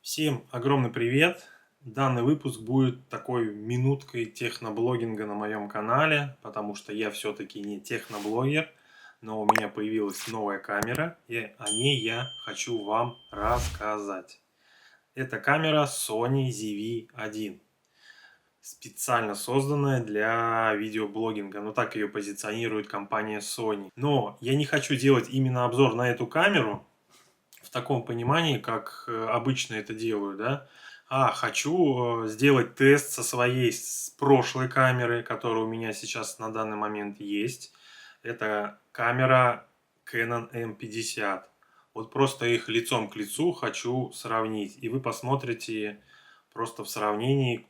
Всем огромный привет! Данный выпуск будет такой минуткой техноблогинга на моем канале, потому что я все-таки не техноблогер, но у меня появилась новая камера, и о ней я хочу вам рассказать. Это камера Sony ZV-1, специально созданная для видеоблогинга, но так ее позиционирует компания Sony. Но я не хочу делать именно обзор на эту камеру, в таком понимании, как обычно это делаю, да, хочу сделать тест со своей прошлой камеры, которая у меня сейчас на данный момент есть. Это камера Canon M50. Вот просто их лицом к лицу хочу сравнить. И вы посмотрите просто в сравнении,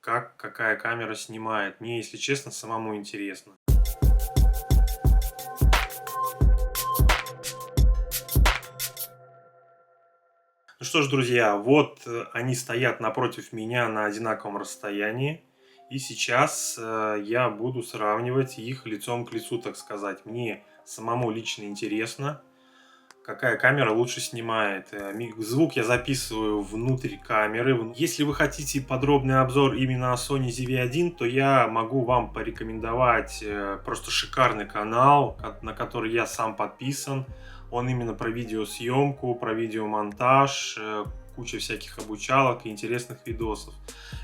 какая камера снимает. Мне, если честно, самому интересно. Ну что ж, друзья, вот они стоят напротив меня на одинаковом расстоянии. И сейчас я буду сравнивать их лицом к лицу, так сказать. Мне самому лично интересно, какая камера лучше снимает. Звук я записываю внутрь камеры. Если вы хотите подробный обзор именно о Sony ZV-1, то я могу вам порекомендовать просто шикарный канал, на который я сам подписан. Он именно про видеосъемку, про видеомонтаж, куча всяких обучалок и интересных видосов.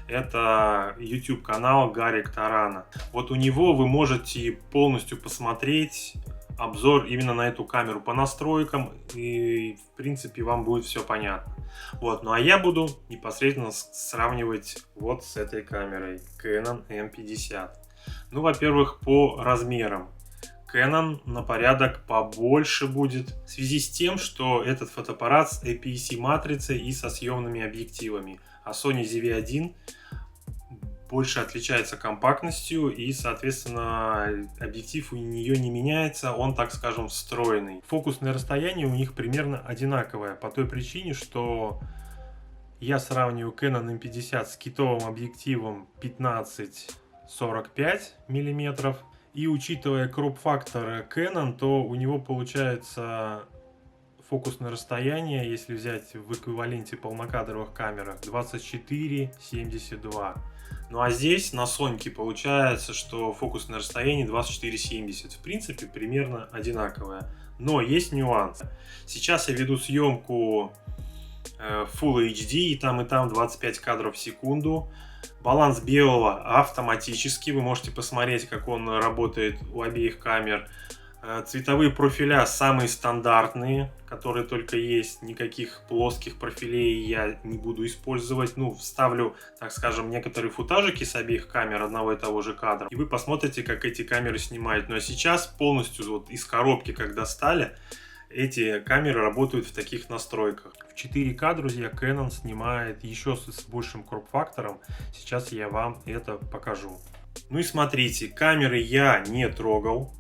Это YouTube канал Гарик Тарана. Вот у него вы можете полностью посмотреть обзор именно на эту камеру по настройкам, и в принципе вам будет все понятно. Вот, ну а я буду непосредственно сравнивать вот с этой камерой Canon M50. Ну, во-первых, по размерам. Canon на порядок побольше будет, в связи с тем, что этот фотоаппарат с APS-C матрицей и со съемными объективами, а Sony ZV-1 больше отличается компактностью, и, соответственно, объектив у нее не меняется, он, так скажем, встроенный. Фокусное расстояние у них примерно одинаковое, по той причине, что я сравниваю Canon M50 с китовым объективом 15-45 мм, и учитывая кроп-фактор Canon, то у него получается фокусное расстояние, если взять в эквиваленте полнокадровых камерах, 24-72. Ну а здесь на Соньке получается, что фокусное расстояние 24-70. В принципе, примерно одинаковое. Но есть нюанс. Сейчас я веду съемку Full HD, и там 25 кадров в секунду. Баланс белого автоматически. Вы можете посмотреть, как он работает у обеих камер. Цветовые профиля самые стандартные, которые только есть. Никаких плоских профилей я не буду использовать. Ну, вставлю, так скажем, некоторые футажики с обеих камер одного и того же кадра. И вы посмотрите, как эти камеры снимают. Ну а сейчас полностью вот из коробки, как достали, эти камеры работают в таких настройках. В 4К, друзья, Canon снимает еще с большим кроп-фактором. Сейчас я вам это покажу. Ну и смотрите, камеры я не трогал.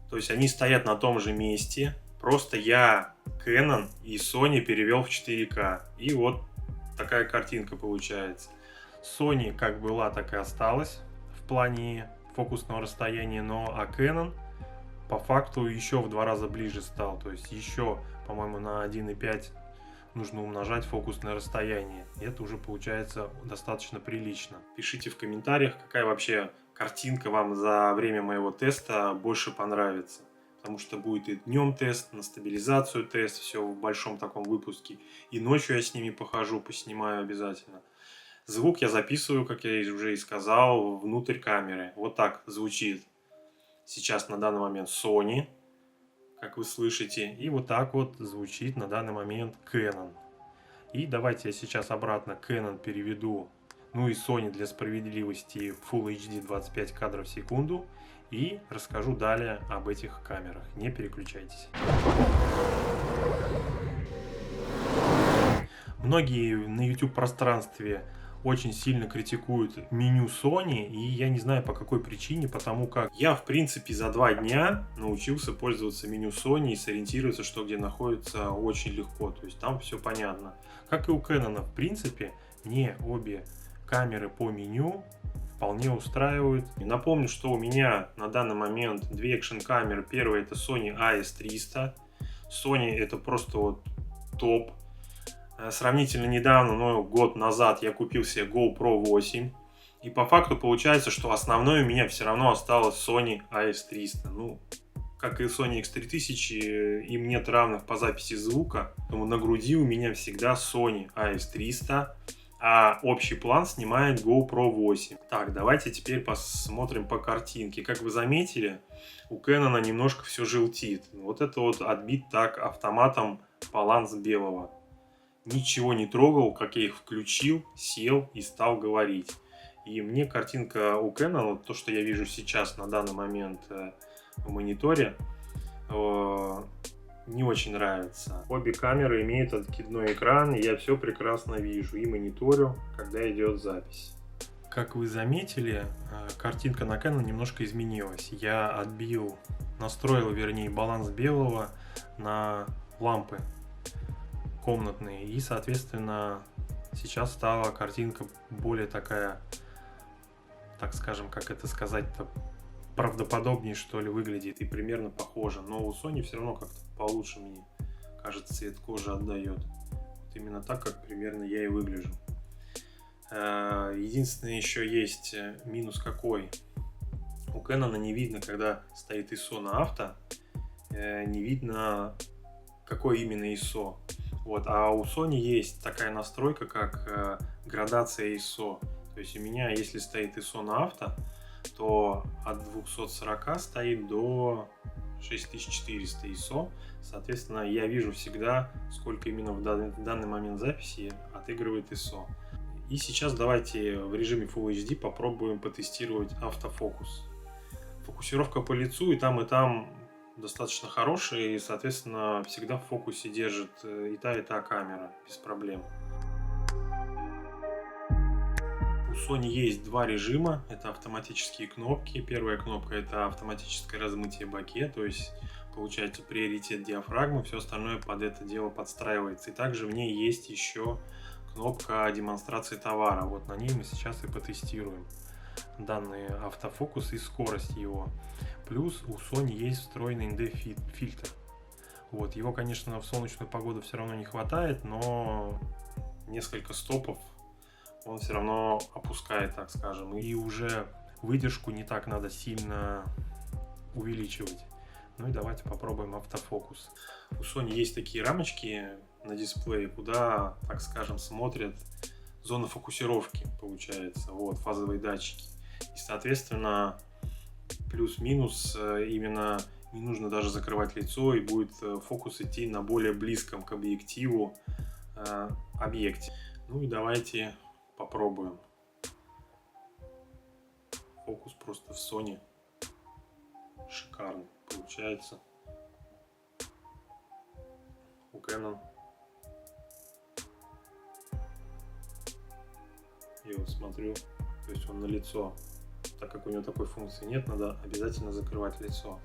То есть они стоят на том же месте. Просто я Canon и Sony перевел в 4К. И вот такая картинка получается. Sony как была, так и осталась в плане фокусного расстояния. А Canon по факту еще в 2 раза ближе стал. То есть еще, по-моему, на 1,5 нужно умножать фокусное расстояние. И это уже получается достаточно прилично. Пишите в комментариях, какая вообще картинка вам за время моего теста больше понравится. Потому что будет и днем тест, на стабилизацию тест, все в большом таком выпуске. И ночью я с ними похожу, поснимаю обязательно. Звук я записываю, как я уже и сказал, внутрь камеры. Вот так звучит сейчас на данный момент Sony, как вы слышите. И вот так вот звучит на данный момент Canon. И давайте я сейчас обратно Canon переведу, ну и Sony для справедливости, Full HD 25 кадров в секунду. И расскажу далее об этих камерах. Не переключайтесь. Многие на YouTube пространстве очень сильно критикуют меню Sony, и я не знаю по какой причине, потому как я в принципе за 2 дня научился пользоваться меню Sony и сориентироваться, что где находится, очень легко, то есть там все понятно. Как и у Canon, в принципе, мне обе камеры по меню вполне устраивают. И напомню, что у меня на данный момент 2 экшн камеры. Первая это Sony AS300. Sony это просто вот топ. Сравнительно недавно, ну, год назад, я купил себе GoPro 8. И по факту получается, что основной у меня все равно осталось Sony AS300. Ну, как и Sony X3000, им нет равных по записи звука. Поэтому на груди у меня всегда Sony AS300, а общий план снимает GoPro 8. Так, давайте теперь посмотрим по картинке. Как вы заметили, у Canon немножко все желтит. Вот это вот отбит так автоматом баланс белого. Ничего не трогал, как я их включил, сел и стал говорить. И мне картинка у Canon, вот то, что я вижу сейчас на данный момент в мониторе, не очень нравится. Обе камеры имеют откидной экран, и я все прекрасно вижу и мониторю, когда идет запись. Как вы заметили, картинка на Canon немножко изменилась. Я настроил, вернее, баланс белого на лампы комнатные, и, соответственно, сейчас стала картинка более такая, так скажем, как это сказать-то, правдоподобнее, что ли, выглядит и примерно похоже. Но у Sony все равно как-то получше, мне кажется, цвет кожи отдает. Вот именно так, как примерно я и выгляжу. Единственное, еще есть минус какой. У Canon не видно, когда стоит ISO на авто, не видно, какой именно ISO. Вот. А у Sony есть такая настройка, как градация ISO. То есть у меня, если стоит ISO на авто, то от 240 стоит до 6400 ISO. Соответственно, я вижу всегда, сколько именно в данный момент записи отыгрывает ISO. И сейчас давайте в режиме Full HD попробуем потестировать автофокус. Фокусировка по лицу и там достаточно хорошая, и, соответственно, всегда в фокусе держит и та камера без проблем. У Sony есть два режима, это автоматические кнопки. Первая кнопка — это автоматическое размытие боке, то есть получается приоритет диафрагмы, все остальное под это дело подстраивается. И также в ней есть еще кнопка демонстрации товара. Вот на ней мы сейчас и потестируем данный автофокус и скорость его. Плюс у Sony есть встроенный ND-фильтр. Вот, его, конечно, в солнечную погоду все равно не хватает, но несколько стопов он все равно опускает, так скажем. И уже выдержку не так надо сильно увеличивать. Ну и давайте попробуем автофокус. У Sony есть такие рамочки на дисплее, куда, так скажем, смотрят зоны фокусировки, получается, вот, фазовые датчики. И, соответственно, плюс-минус именно не нужно даже закрывать лицо, и будет фокус идти на более близком к объективу объекте. Ну и давайте попробуем. Фокус просто в Sony шикарный получается. У Canon. Я вот смотрю, то есть он на лицо. Так как у него такой функции нет, надо обязательно закрывать лицо.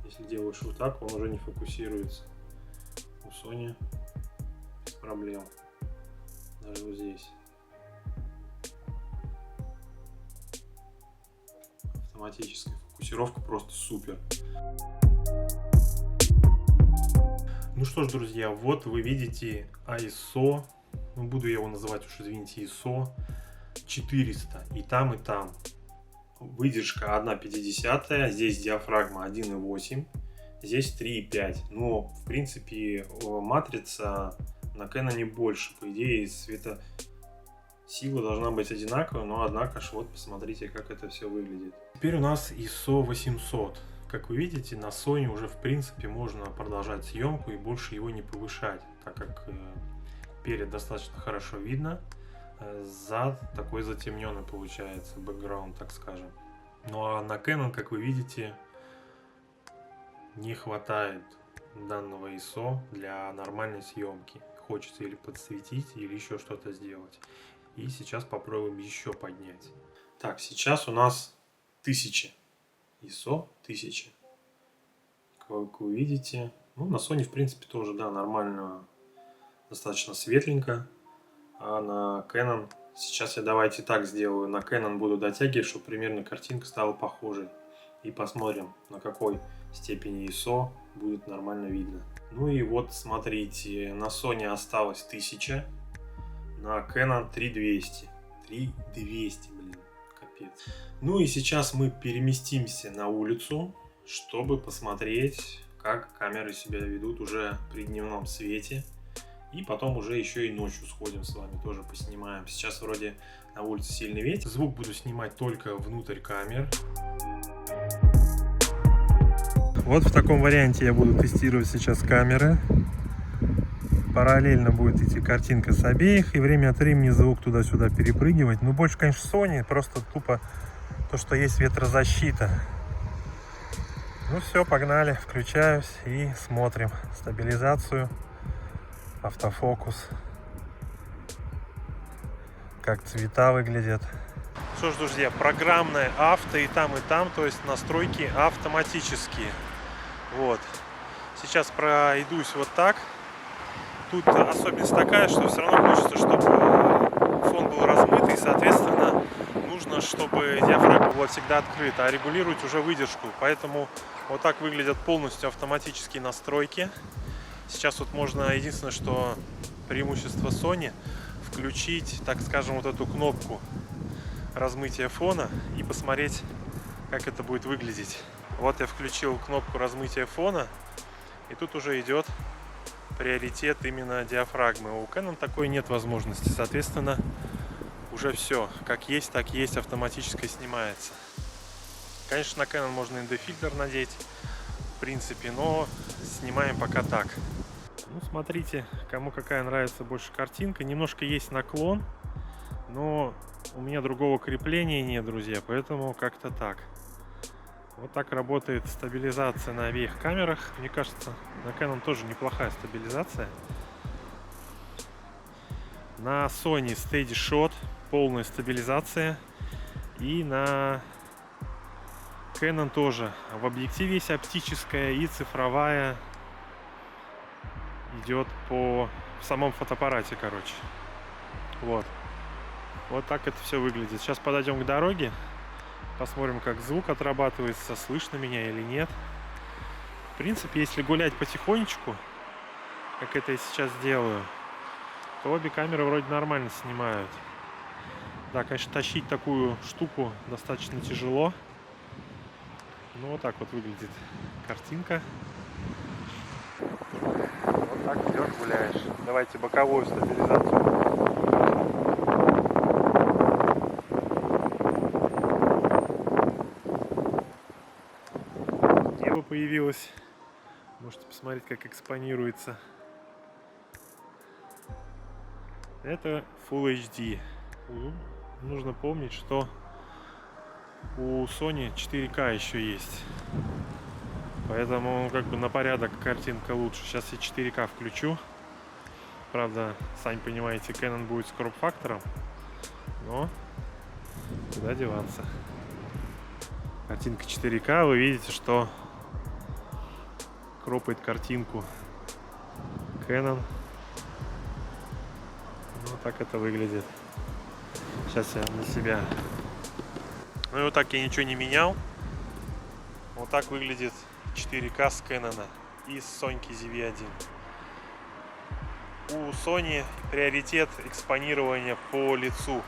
Если делаешь вот так, он уже не фокусируется. У Sony без проблем. Даже вот здесь. Автоматическая фокусировка просто супер. Ну что ж, друзья, вот вы видите ISO, ну, буду я его называть уж, извините, ISO 400, и там, и там. Выдержка 1,50, здесь диафрагма 1,8, здесь 3,5. Но, в принципе, матрица на Canon больше. По идее, сила должна быть одинаковая, но, однако, вот посмотрите, как это все выглядит. Теперь у нас ISO 800. Как вы видите, на Sony уже, в принципе, можно продолжать съемку и больше его не повышать, так как перед достаточно хорошо видно, зад такой затемненный получается, бэкграунд, так скажем. Ну а на Canon, как вы видите, не хватает данного ISO для нормальной съемки. Хочется или подсветить, или еще что-то сделать. И сейчас попробуем еще поднять. Так, сейчас у нас 1000. ISO 1000. Как вы видите, ну, на Sony, в принципе, тоже, да, нормально, достаточно светленько. А на Canon Сейчас я давайте так сделаю. На Canon буду дотягивать, чтобы примерно картинка стала похожей. И посмотрим, на какой степени ISO будет нормально видно. Ну и вот смотрите, на Sony осталось 1000, на Canon 3200. 3200, блин, капец. Ну и сейчас мы переместимся на улицу, чтобы посмотреть, как камеры себя ведут уже при дневном свете. И потом уже еще и ночью сходим с вами, тоже поснимаем. Сейчас вроде на улице сильный ветер. Звук буду снимать только внутрь камер. Вот в таком варианте я буду тестировать сейчас камеры. Параллельно будет идти картинка с обеих. И время от времени звук туда-сюда перепрыгивать. Ну, больше, конечно, Sony. Просто тупо то, что есть ветрозащита. Ну все, погнали. Включаюсь и смотрим стабилизацию. Автофокус, как цвета выглядят. Что ж, друзья, программное авто и там, то есть настройки автоматические. Вот. Сейчас пройдусь вот так. Тут особенность такая, что все равно хочется, чтобы фон был размытый, соответственно, нужно, чтобы диафрагма была всегда открыта, а регулировать уже выдержку. Поэтому вот так выглядят полностью автоматические настройки. Сейчас вот можно, единственное, что преимущество Sony, включить, так скажем, вот эту кнопку размытия фона и посмотреть, как это будет выглядеть. Вот я включил кнопку размытия фона, и тут уже идет приоритет именно диафрагмы. У Canon такой нет возможности, соответственно, уже все, как есть, так есть, автоматически снимается. Конечно, на Canon можно ND-фильтр надеть, в принципе, но снимаем пока так. Ну, смотрите, кому какая нравится больше картинка. Немножко есть наклон, но у меня другого крепления нет, друзья, поэтому как-то так. Вот так работает стабилизация на обеих камерах. Мне кажется, на Canon тоже неплохая стабилизация. На Sony Steady Shot полная стабилизация. И на Canon тоже. В объективе есть оптическая и цифровая. Идет в самом фотоаппарате, короче. Вот так это все выглядит. Сейчас подойдем к дороге, посмотрим, как звук отрабатывается, слышно меня или нет. В принципе, если гулять потихонечку, как это я сейчас делаю, то обе камеры вроде нормально снимают. Да, конечно, тащить такую штуку достаточно тяжело. Ну, вот так вот выглядит картинка. Вот так идешь, гуляешь. Давайте боковую стабилизацию. Небо появилось. Можете посмотреть, как экспонируется. Это Full HD. Нужно помнить, что у Sony 4К еще есть. Поэтому как бы на порядок картинка лучше. Сейчас я 4К включу. Правда, сами понимаете, Canon будет с кроп-фактором. Но куда деваться. Картинка 4К. Вы видите, что кропает картинку Canon. Ну, так это выглядит. Сейчас я на себя. Ну и вот так я ничего не менял. Вот так выглядит 4К с Canon и с Sony ZV-1. У Sony приоритет экспонирования по лицу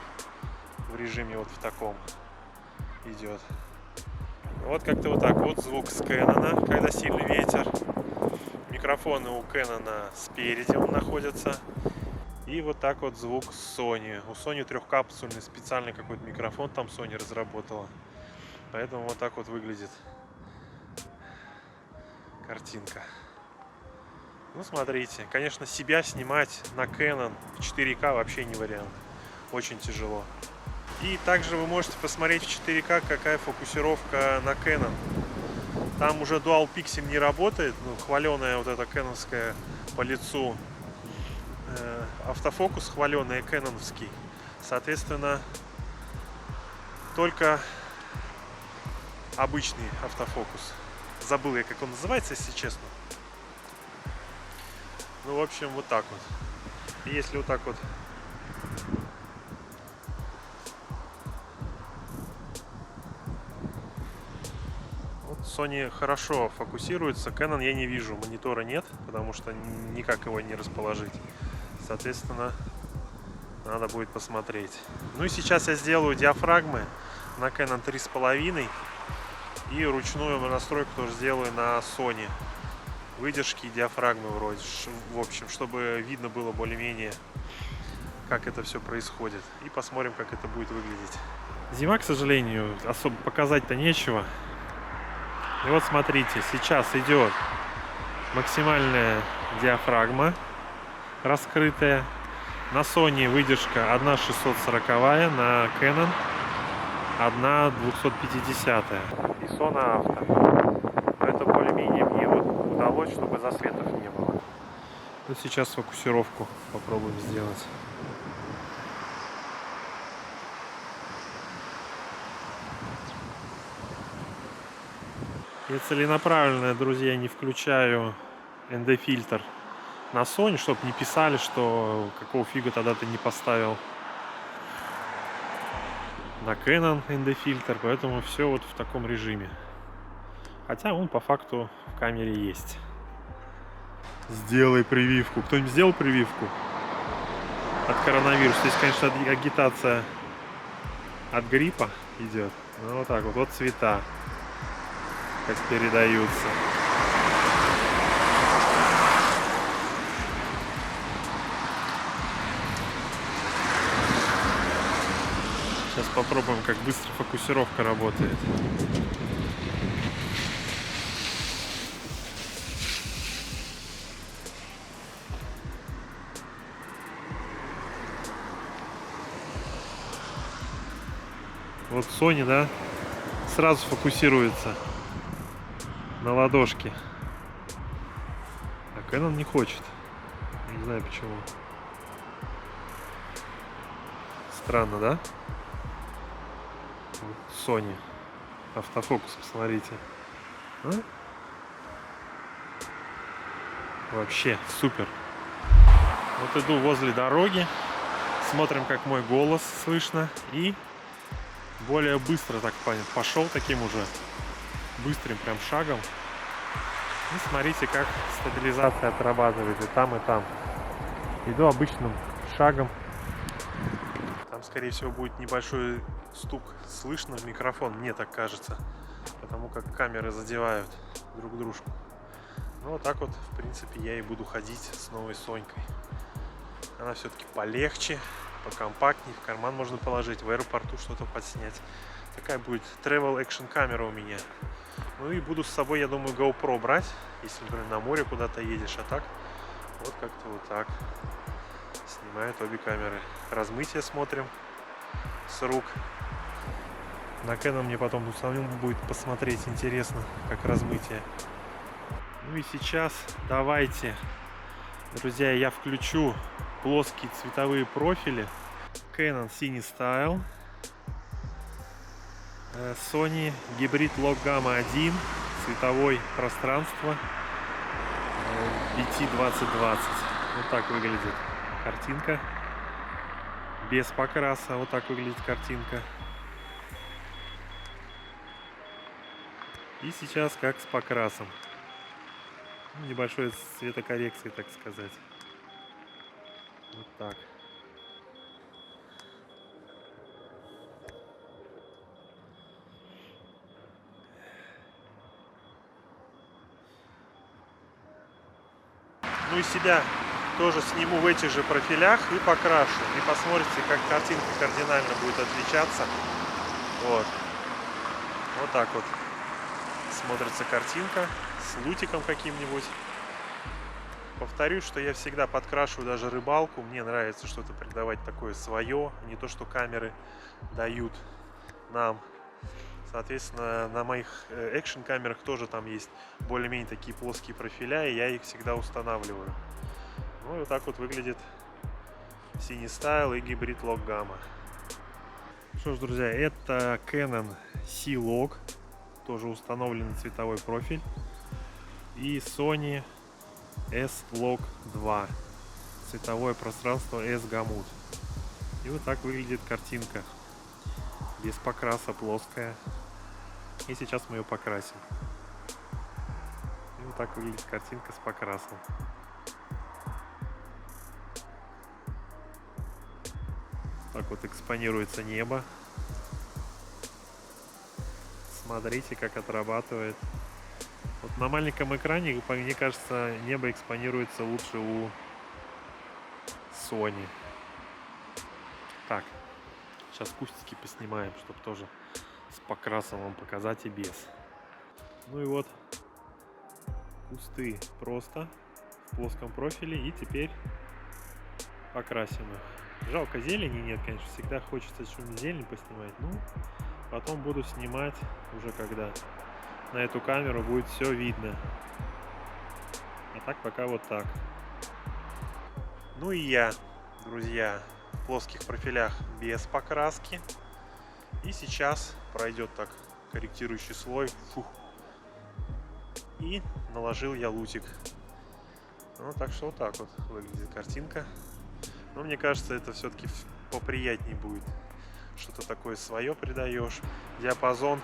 в режиме вот в таком идет. Вот как-то вот так. Вот звук с Canon, когда сильный ветер. Микрофоны у Canon спереди он находится. И вот так вот звук с Sony. У Sony трехкапсульный специальный какой-то микрофон там Sony разработала. Поэтому вот так вот выглядит картинка. Ну, смотрите. Конечно, себя снимать на Canon 4К вообще не вариант. Очень тяжело. И также вы можете посмотреть в 4К, какая фокусировка на Canon. Там уже Dual Pixel не работает. Ну, хваленая вот эта кэноновская по лицу. Автофокус хваленый кэноновский. Соответственно, только обычный автофокус. Забыл я, как он называется, если честно. Ну, в общем, вот так вот. И если вот так вот Sony хорошо фокусируется, Canon я не вижу, монитора нет, потому что никак его не расположить. Соответственно, надо будет посмотреть. Ну и сейчас я сделаю диафрагмы на Canon 3,5 и ручную настройку тоже сделаю на Sony. Выдержки и диафрагмы вроде, в общем, чтобы видно было более-менее, как это все происходит. И посмотрим, как это будет выглядеть. Зима, к сожалению, особо показать-то нечего. И вот смотрите, сейчас идет максимальная диафрагма раскрытая. На Sony выдержка 1.640, на Canon 1.250. И Sony Auto. Это более-менее мне вот удалось, чтобы засветов не было. Вот сейчас фокусировку попробуем сделать. Я целенаправленно, друзья, не включаю ND-фильтр на Sony, чтобы не писали, что какого фига тогда ты не поставил на Canon ND-фильтр, поэтому все вот в таком режиме. Хотя он по факту в камере есть. Сделай прививку. Кто-нибудь сделал прививку от коронавируса? Здесь, конечно, агитация от гриппа идет. Ну, вот так вот. Вот цвета, как передаются. Сейчас попробуем, как быстро фокусировка работает. Вот Sony, да, сразу фокусируется на ладошке. А Canon не хочет. Не знаю почему. Странно, да? Вот Sony. Автофокус, посмотрите. А? Вообще супер. Вот иду возле дороги. Смотрим, как мой голос слышно. И более быстро, так понятно, пошел таким уже быстрым прям шагом. И смотрите, как стабилизация отрабатывает и там, и там. Иду обычным шагом. Там, скорее всего, будет небольшой стук слышно в микрофон, мне так кажется, потому как камеры задевают друг дружку. Ну, вот так вот, в принципе, я и буду ходить с новой Сонькой. Она все-таки полегче, покомпактнее, в карман можно положить, в аэропорту что-то подснять. Такая будет travel action камера у меня. Ну и буду с собой, я думаю, GoPro брать, если, например, на море куда-то едешь, а так вот как-то вот так снимают обе камеры. Размытие смотрим с рук. На Canon мне потом самому будет посмотреть интересно, как размытие. Ну и сейчас давайте, друзья, я включу плоские цветовые профили. Canon Cinestyle, Sony Hybrid Log Gamma 1, цветовое пространство BT2020. Вот так выглядит картинка. Без покраса. Вот так выглядит картинка. И сейчас как с покрасом. Небольшой цветокоррекции, так сказать. Вот так. Ну и себя тоже сниму в этих же профилях и покрашу. И посмотрите, как картинка кардинально будет отличаться. Вот. Вот так вот смотрится картинка с лутиком каким-нибудь. Повторюсь, что я всегда подкрашиваю даже рыбалку. Мне нравится что-то придавать такое свое, не то, что камеры дают нам. Соответственно, на моих экшн камерах тоже там есть более-менее такие плоские профиля, и я их всегда устанавливаю. Ну и вот так вот выглядит Cinestyle и Hybrid Log Gamma. Что ж, друзья, это Canon C-Log, тоже установленный цветовой профиль, и Sony S-Log 2, цветовое пространство S-Gamut. И вот так выглядит картинка, без покраса, плоская. И сейчас мы ее покрасим. Вот так выглядит картинка с покрасом. Так вот экспонируется небо. Смотрите, как отрабатывает. Вот на маленьком экране, мне кажется, небо экспонируется лучше у Sony. Так, сейчас кустики поснимаем, чтобы тоже с покрасом вам показать и без. Ну и вот кусты просто в плоском профиле, и теперь покрасим их. Жалко, зелени нет, конечно, всегда хочется что-нибудь зелень поснимать. Ну, потом буду снимать уже когда на эту камеру будет все видно. А так пока вот так. Ну и я, друзья, в плоских профилях без покраски. И сейчас пройдет так корректирующий слой. Фух. И наложил я лутик. Ну, так что вот так вот выглядит картинка. Но мне кажется, это все-таки поприятней будет. Что-то такое свое придаешь. Диапазон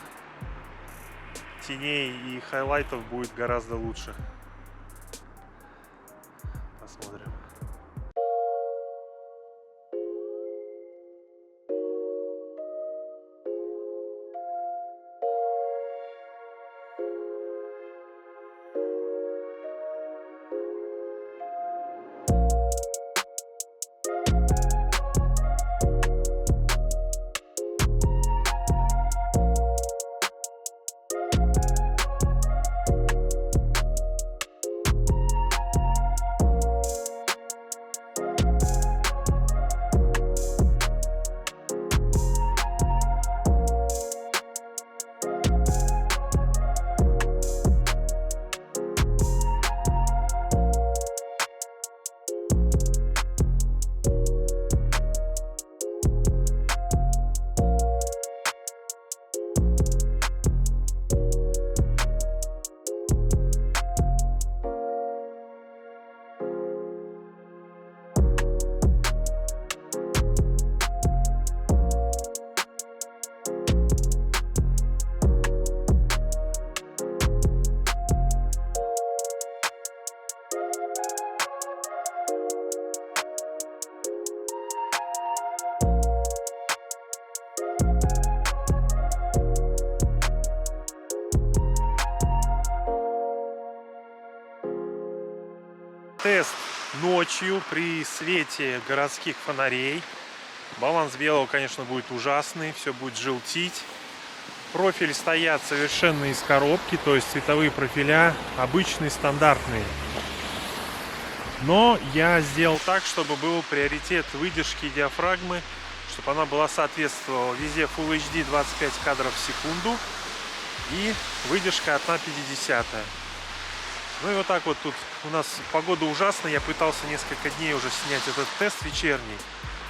теней и хайлайтов будет гораздо лучше. Посмотрим. Тест ночью при свете городских фонарей. Баланс белого, конечно, будет ужасный, все будет желтить. Профили стоят совершенно из коробки, то есть цветовые профиля обычные, стандартные. Но я сделал так, чтобы был приоритет выдержки диафрагмы, чтобы она была соответствовала везде Full HD 25 кадров в секунду и выдержка 1/50. Ну и вот так вот тут у нас погода ужасная. Я пытался несколько дней уже снять этот тест вечерний.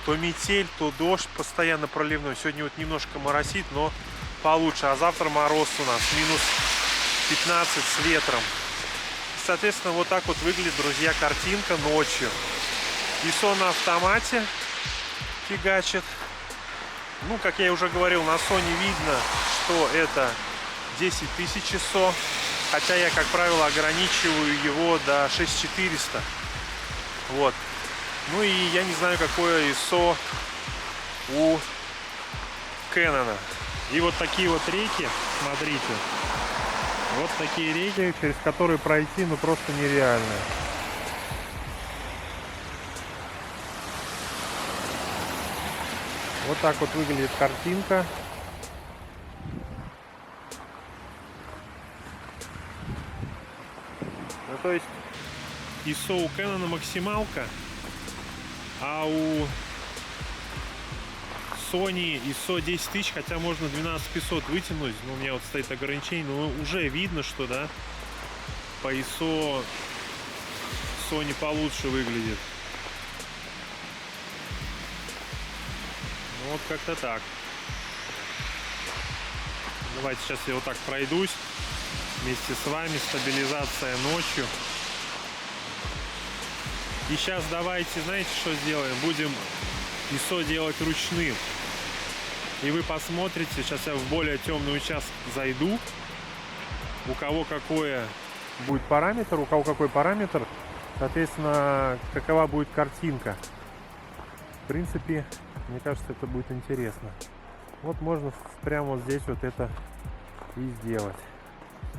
То метель, то дождь постоянно проливной. Сегодня вот немножко моросит, но получше. А завтра мороз у нас минус 15 с ветром. Соответственно, вот так вот выглядит, друзья, картинка ночью. ISO на автомате фигачит. Ну, как я уже говорил, на Sony видно, что это 10 тысяч ISO. Хотя я, как правило, ограничиваю его до 6400. Вот. Ну и я не знаю, какое ISO у Canon. И вот такие вот реки, смотрите. Вот такие реки, через которые пройти, ну, просто нереально. Вот так вот выглядит картинка. Ну, то есть ISO у Canon максималка, а у Sony ISO 10 тысяч, хотя можно 12500 вытянуть, но у меня вот стоит ограничение, но уже видно, что, да, по ISO Sony получше выглядит. Ну, вот как-то так. Давайте сейчас я вот так пройдусь вместе с вами. Стабилизация ночью. И сейчас давайте, знаете, что сделаем? Будем ISO делать ручным. И вы посмотрите, сейчас я в более темный участок зайду, у кого какое будет параметр, у кого какой параметр, соответственно, какова будет картинка. В принципе, мне кажется, это будет интересно. Вот можно прямо вот здесь вот это и сделать.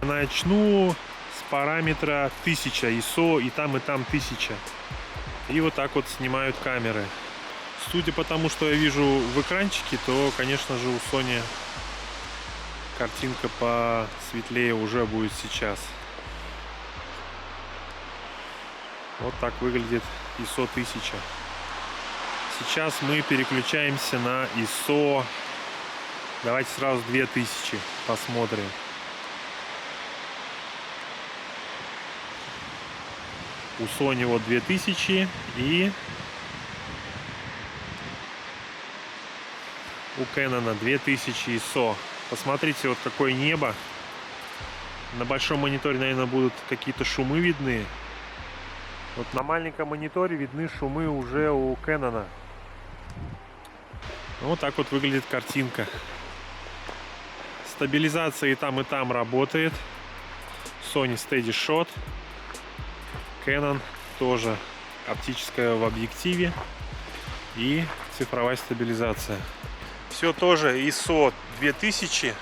Начну с параметра 1000 ISO, и там 1000. И вот так вот снимают камеры. Судя по тому, что я вижу в экранчике, то, конечно же, у Sony картинка посветлее уже будет сейчас. Вот так выглядит ISO 1000. Сейчас мы переключаемся на ISO. Давайте сразу 2000 посмотрим. У Sony вот 2000 и у Canon 2000 ISO. Посмотрите, вот какое небо. На большом мониторе, наверное, будут какие-то шумы видны. Вот на маленьком мониторе видны шумы уже у Canon. Вот так вот выглядит картинка. Стабилизация и там работает. Sony Steady Shot. Canon тоже оптическая в объективе и цифровая стабилизация. Все тоже ISO 2000.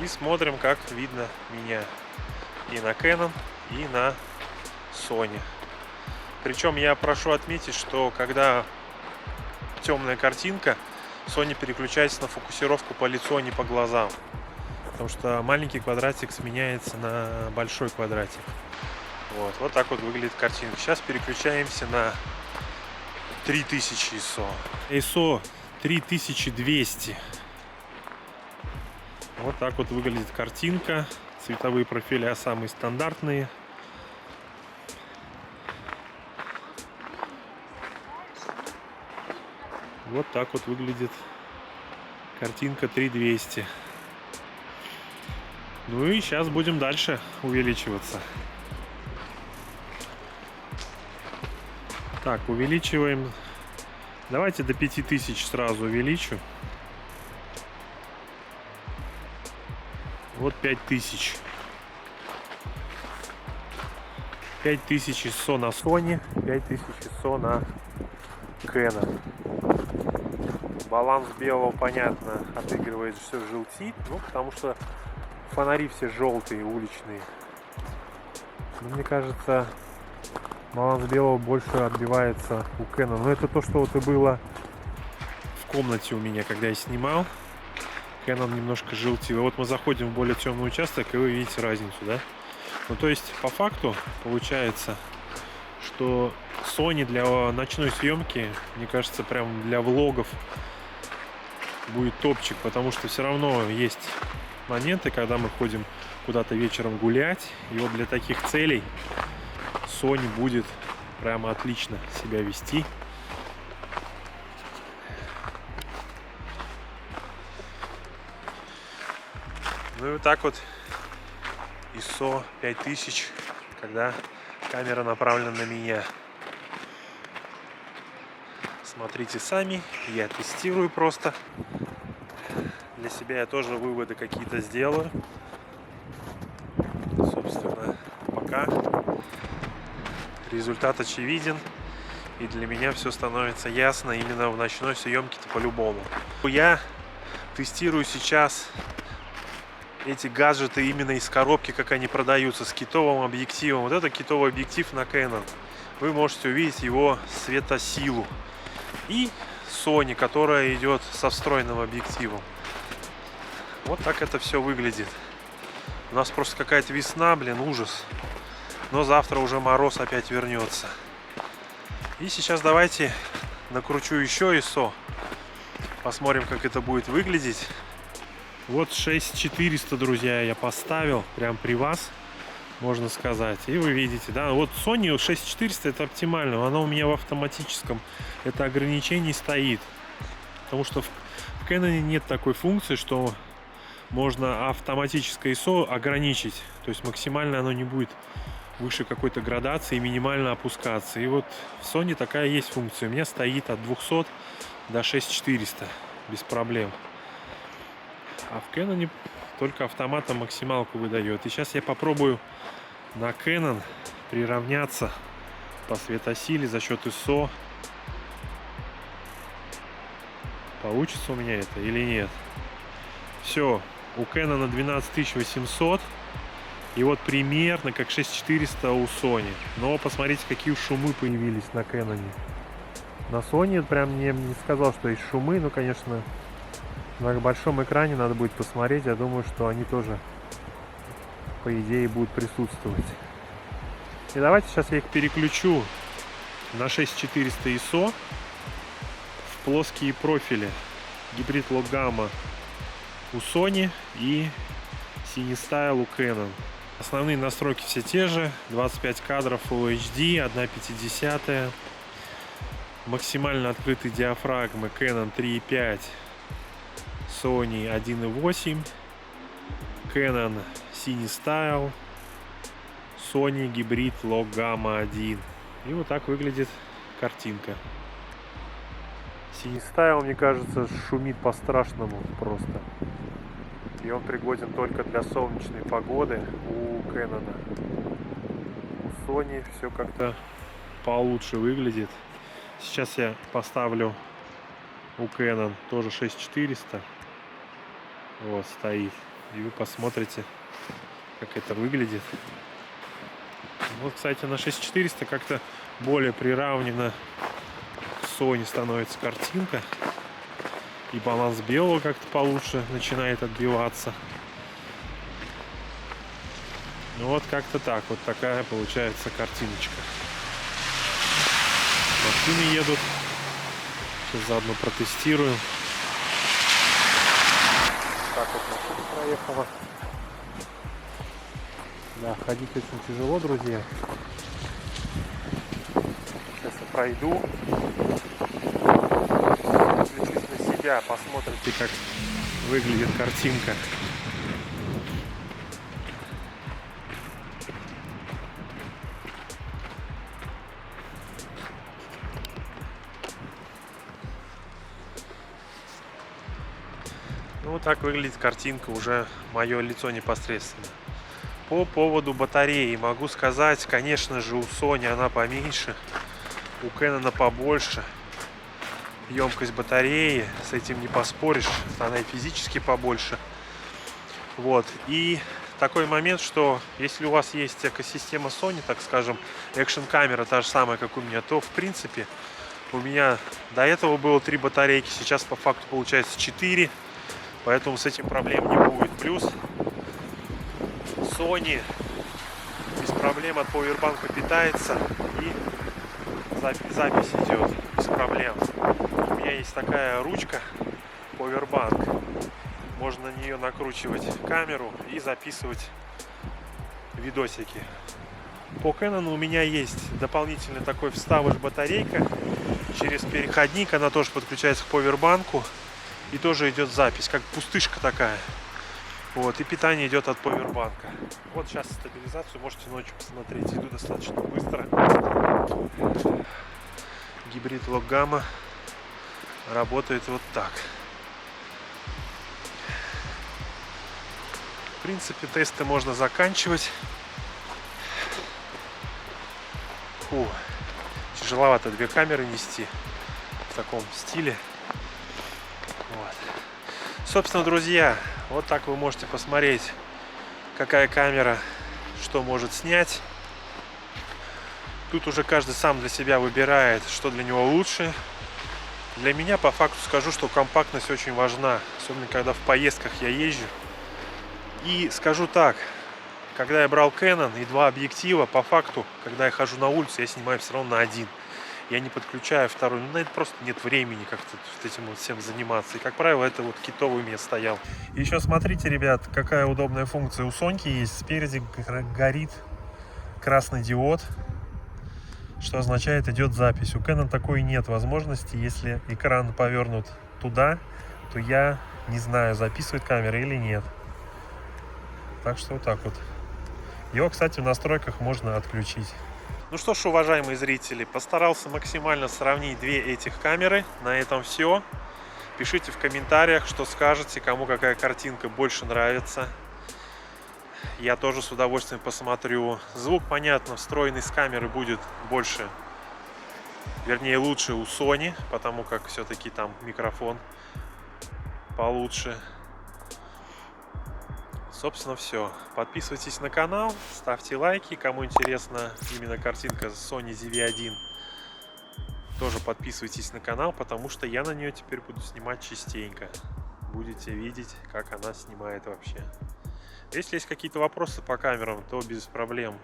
И смотрим, как видно меня и на Canon, и на Sony. Причем я прошу отметить, что когда темная картинка, Sony переключается на фокусировку по лицу, а не по глазам. Потому что маленький квадратик сменяется на большой квадратик. Вот так вот выглядит картинка. Сейчас переключаемся на 3000 ISO. ISO 3200. Вот так вот выглядит картинка. Цветовые профиля самые стандартные. Вот так вот выглядит картинка 3200. Ну и сейчас будем дальше увеличиваться. Так, увеличиваем. Давайте до 5000 сразу увеличу. Вот 5000. 5000 ISO на Sony, 5000 ISO на Canon. Баланс белого, понятно, отыгрывает, все желтит, потому что фонари все желтые, уличные. Но мне кажется, баланс белого больше отбивается у Canon. Но это то, что вот и было в комнате у меня, когда я снимал. Canon немножко желтил. И вот мы заходим в более темный участок, и вы видите разницу, да? Ну, то есть, по факту, получается, что Sony для ночной съемки, мне кажется, прям для влогов будет топчик, потому что все равно есть моменты, когда мы ходим куда-то вечером гулять, и вот для таких целей Sony будет прямо отлично себя вести. Ну и вот так вот ISO 5000, когда камера направлена на меня. Смотрите сами, я тестирую просто. Для себя я тоже выводы какие-то сделаю. Собственно, пока результат очевиден. И для меня все становится ясно именно в ночной съемке-то по-любому. Я тестирую сейчас эти гаджеты именно из коробки, как они продаются, с китовым объективом. Вот это китовый объектив на Canon. Вы можете увидеть его светосилу. И Sony, которая идет со встроенным объективом. Вот так это все выглядит. У нас просто какая-то весна, ужас. Но завтра уже мороз опять вернется. И сейчас давайте накручу еще ISO. Посмотрим, как это будет выглядеть. Вот 6400, друзья, я поставил прям при вас, можно сказать. И вы видите, да, вот Sony 6400 это оптимально, она у меня в автоматическом, это ограничение стоит. Потому что в Canon нет такой функции, что можно автоматическое ISO ограничить. То есть максимально оно не будет выше какой-то градации и минимально опускаться. И вот в Sony такая есть функция. У меня стоит от 200 до 6400 без проблем. А в Canon только автоматом максималку выдает. И сейчас я попробую на Canon приравняться по светосиле за счет ISO. Получится у меня это или нет? Все, у Canon 12800. И вот примерно как 6400 у Sony. Но посмотрите, какие шумы появились на Canon. На Sony прям не сказал, что есть шумы. Но, конечно, на большом экране надо будет посмотреть. Я думаю, что они тоже, по идее, будут присутствовать. И давайте сейчас я их переключу на 6400 ISO в плоские профили. Гибрид Log Gamma у Sony и CineStyle у Canon. Основные настройки все те же. 25 кадров Full HD, 1/50. Максимально открытые диафрагмы Canon 3.5, Sony 1.8, Canon CineStyle, Sony гибрид Log Gamma 1. И вот так выглядит картинка. CineStyle, мне кажется, шумит по-страшному просто. И он пригоден только для солнечной погоды у Canon. У Sony все как-то получше выглядит. Сейчас я поставлю у Canon тоже 6400. Вот стоит. И вы посмотрите, как это выглядит. Вот, кстати, на 6400 как-то более приравнена к Sony становится картинка. И баланс белого как-то получше начинает отбиваться. Ну вот как-то так. Вот такая получается картиночка. Машины едут. Сейчас заодно протестируем. Так вот машина проехала. Да, ходить очень тяжело, друзья. Сейчас я пройду. Посмотрите, как выглядит картинка. Ну, вот так выглядит картинка, уже мое лицо непосредственно. По поводу батареи могу сказать, конечно же, у Sony она поменьше, у Canon побольше. Емкость батареи, с этим не поспоришь, она и физически побольше. Вот. И такой момент, что если у вас есть экосистема Sony, так скажем, экшн-камера та же самая, как у меня, то в принципе у меня до этого было 3 батарейки, сейчас по факту получается 4, поэтому с этим проблем не будет. Плюс Sony без проблем от повербанка питается и запись идет без проблем. У меня есть такая ручка Powerbank. Можно на нее накручивать камеру и записывать видосики. По Canon у меня есть дополнительный такой вставыш батарейка. Через переходник она тоже подключается к Powerbank. И тоже идет запись, как пустышка такая. Вот, и питание идет от Powerbank. Вот сейчас стабилизацию можете ночью посмотреть. Иду достаточно быстро. Гибрид Log Gamma работает вот так. В принципе, тесты можно заканчивать. Фу, тяжеловато 2 камеры нести в таком стиле. Вот. Собственно, друзья, вот так вы можете посмотреть, какая камера что может снять. Тут уже каждый сам для себя выбирает, что для него лучше. Для меня, по факту скажу, что компактность очень важна, особенно когда в поездках я езжу. И скажу так, когда я брал Canon и 2 объектива, по факту, когда я хожу на улицу, я снимаю все равно на 1. Я не подключаю второй, ну на это просто нет времени как-то этим вот всем заниматься. И, как правило, это вот китовый у меня стоял. И еще смотрите, ребят, какая удобная функция у Соньки есть. Спереди горит красный диод, что означает, идет запись. У Canon такой нет возможности. Если экран повернут туда, то я не знаю, записывает камера или нет. Так что вот так вот. Его, кстати, в настройках можно отключить. Ну что ж, уважаемые зрители, постарался максимально сравнить 2 этих камеры. На этом все. Пишите в комментариях, что скажете, кому какая картинка больше нравится. Я тоже с удовольствием посмотрю. Звук, понятно, встроенный с камеры будет больше, вернее лучше у Sony, потому как все-таки там микрофон получше. Собственно, все. Подписывайтесь на канал, ставьте лайки. Кому интересна именно картинка Sony ZV-1, тоже подписывайтесь на канал, потому что я на нее теперь буду снимать частенько. Будете видеть, как она снимает вообще. Если есть какие-то вопросы по камерам, то без проблем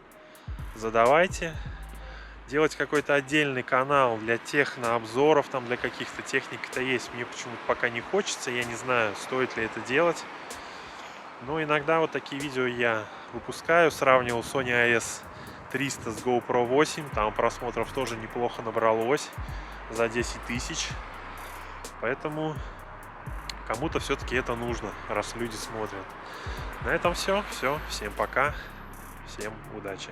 задавайте. Делать какой-то отдельный канал для технообзоров, там для каких-то техник-то есть, мне почему-то пока не хочется. Я не знаю, стоит ли это делать. Но иногда вот такие видео я выпускаю. Сравнивал Sony AS300 с GoPro 8. Там просмотров тоже неплохо набралось за 10 тысяч. Поэтому кому-то все-таки это нужно, раз люди смотрят. На этом все. Всем пока. Всем удачи.